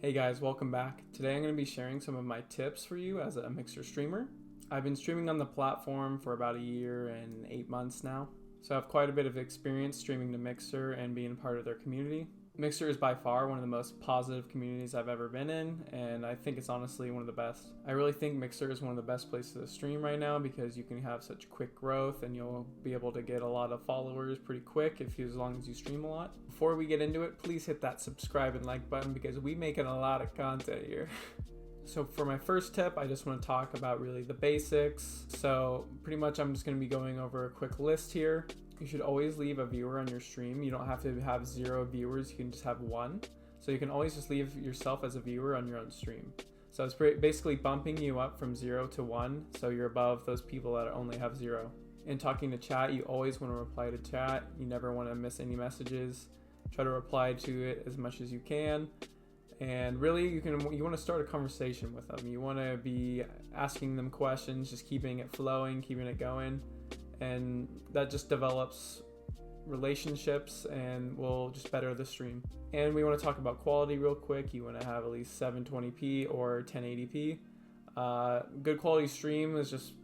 Hey guys, welcome back. Today I'm going to be sharing some of my tips for you as a Mixer streamer. I've been streaming on the platform for about a year and 8 months now, so I have quite a bit of experience streaming to Mixer and being part of their community. Mixer is by far one of the most positive communities I've ever been in, and I think it's honestly one of the best. I really think Mixer is one of the best places to stream right now because you can have such quick growth and you'll be able to get a lot of followers pretty quick as long as you stream a lot. Before we get into it, please hit that subscribe and like button because we making a lot of content here. So for my first tip, I just want to talk about really the basics. So pretty much I'm just going to be going over a quick list here. You should always leave a viewer on your stream. You don't have to have 0 viewers, you can just have 1. So you can always just leave yourself as a viewer on your own stream. So it's basically bumping you up from 0 to 1, so you're above those people that only have 0. In talking to chat, you always want to reply to chat. You never want to miss any messages. Try to reply to it as much as you can. And really, you want to start a conversation with them. You want to be asking them questions, just keeping it flowing, keeping it going. And that just develops relationships and will just better the stream. And we want to talk about quality real quick. You want to have at least 720p or 1080p. Good quality stream is just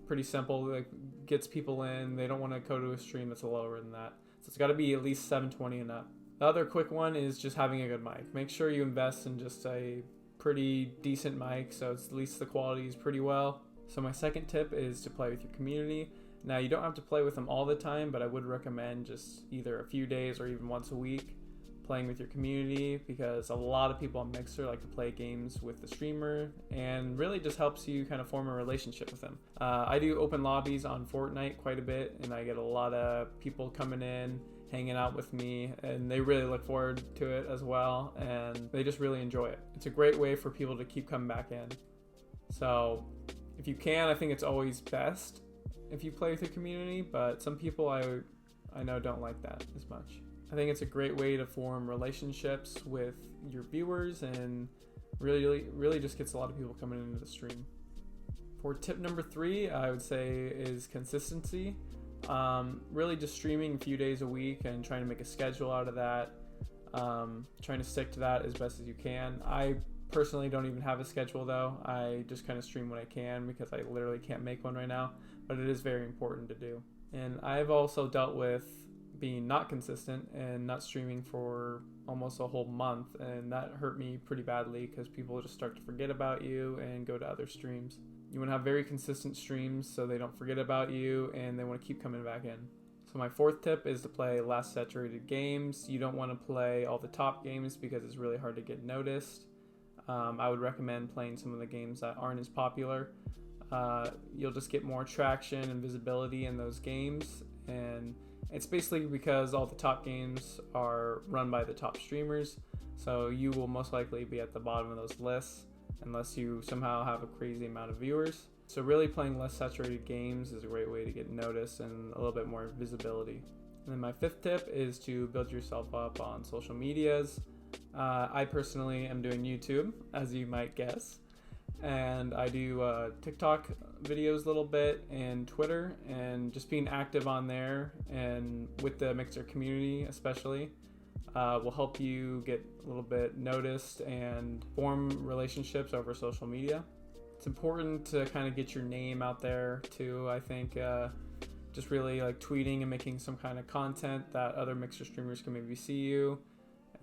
pretty simple. Like, gets people in. They don't want to go to a stream that's lower than that. So it's got to be at least 720 and up. The other quick one is just having a good mic. Make sure you invest in just a pretty decent mic so at least the quality is pretty well. So my second tip is to play with your community. Now, you don't have to play with them all the time, but I would recommend just either a few days or even once a week playing with your community because a lot of people on Mixer like to play games with the streamer and really just helps you kind of form a relationship with them. I do open lobbies on Fortnite quite a bit, and I get a lot of people coming in, hanging out with me, and they really look forward to it as well, and they just really enjoy it. It's a great way for people to keep coming back in. So if you can, I think it's always best if you play with your community, but some people I know don't like that as much. I think it's a great way to form relationships with your viewers and really just gets a lot of people coming into the stream. For tip number 3, I would say is consistency. Really just streaming a few days a week and trying to make a schedule out of that. Trying to stick to that as best as you can. I personally don't even have a schedule though. I just kind of stream when I can because I literally can't make one right now, but it is very important to do. And I've also dealt with being not consistent and not streaming for almost a whole month, and that hurt me pretty badly because people just start to forget about you and go to other streams. You want to have very consistent streams so they don't forget about you and they want to keep coming back in. So my fourth tip is to play less saturated games. You don't want to play all the top games because it's really hard to get noticed. I would recommend playing some of the games that aren't as popular. You'll just get more traction and visibility in those games, and it's basically because all the top games are run by the top streamers, so you will most likely be at the bottom of those lists unless you somehow have a crazy amount of viewers. So really playing less saturated games is a great way to get noticed and a little bit more visibility. And then my fifth tip is to build yourself up on social medias. I personally am doing YouTube, as you might guess, and I do TikTok videos a little bit and Twitter, and just being active on there and with the Mixer community especially will help you get a little bit noticed and form relationships over social media. It's important to kind of get your name out there too. I think just really like tweeting and making some kind of content that other Mixer streamers can maybe see you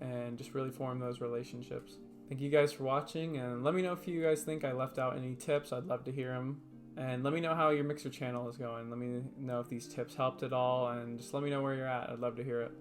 and just really form those relationships. Thank you guys for watching, and let me know if you guys think I left out any tips. I'd love to hear them. And let me know how your Mixer channel is going. Let me know if these tips helped at all, and just let me know where you're at. I'd love to hear it.